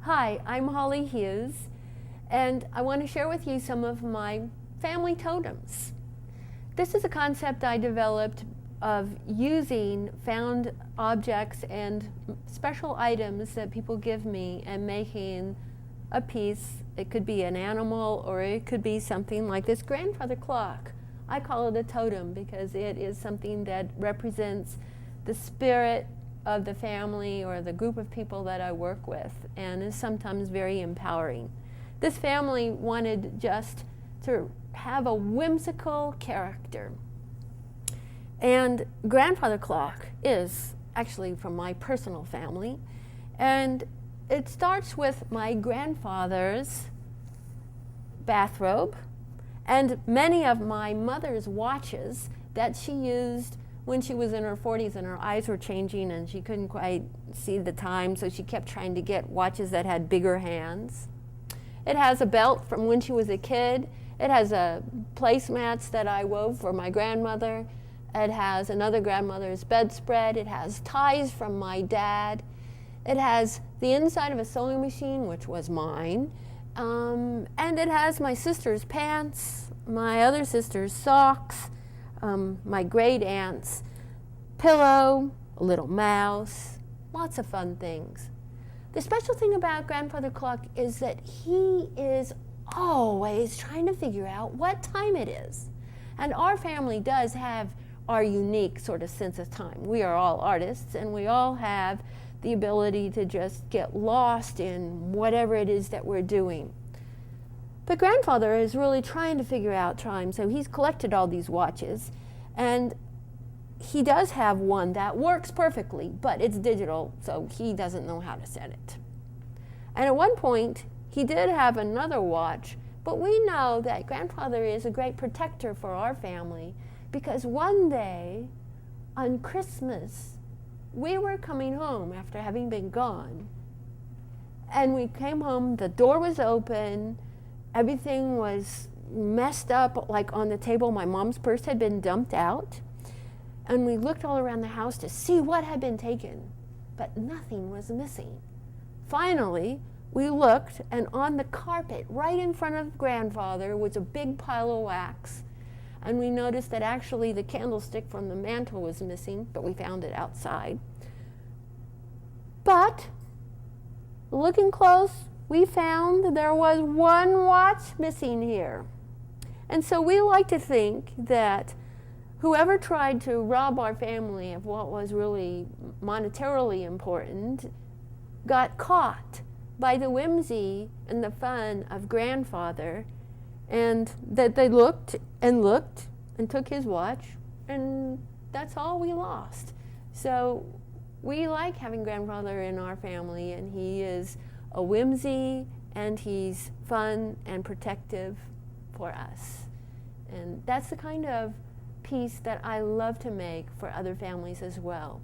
Hi, I'm Holly Hughes, and I want to share with you some of my family totems. This is a concept I developed of using found objects and special items that people give me and making a piece. It could be an animal or it could be something like this grandfather clock. I call it a totem because it is something that represents the spirit of the family or the group of people that I work with, and is sometimes very empowering. This family wanted just to have a whimsical character. And grandfather clock is actually from my personal family, and it starts with my grandfather's bathrobe and many of my mother's watches that she used when she was in her 40s and her eyes were changing and she couldn't quite see the time, so she kept trying to get watches that had bigger hands. It has a belt from when she was a kid. It has placemats that I wove for my grandmother. It has another grandmother's bedspread. It has ties from my dad. It has the inside of a sewing machine, which was mine. And it has my sister's pants, my other sister's socks, my great aunt's pillow, a little mouse, lots of fun things. The special thing about grandfather clock is that he is always trying to figure out what time it is. And our family does have our unique sort of sense of time. We are all artists and we all have the ability to just get lost in whatever it is that we're doing. But grandfather is really trying to figure out time, so he's collected all these watches, and he does have one that works perfectly, but it's digital, so he doesn't know how to set it. And at one point, he did have another watch, but we know that grandfather is a great protector for our family, because one day, on Christmas, we were coming home after having been gone, and we came home, the door was open, everything was messed up, like on the table. My mom's purse had been dumped out. And we looked all around the house to see what had been taken, but nothing was missing. Finally, we looked, and on the carpet right in front of grandfather was a big pile of wax. And we noticed that actually the candlestick from the mantle was missing, but we found it outside. But looking close, we found there was one watch missing here. And so we like to think that whoever tried to rob our family of what was really monetarily important got caught by the whimsy and the fun of grandfather, and that they looked and took his watch, and that's all we lost. So we like having grandfather in our family, and he is a whimsy, and he's fun and protective for us. And that's the kind of piece that I love to make for other families as well.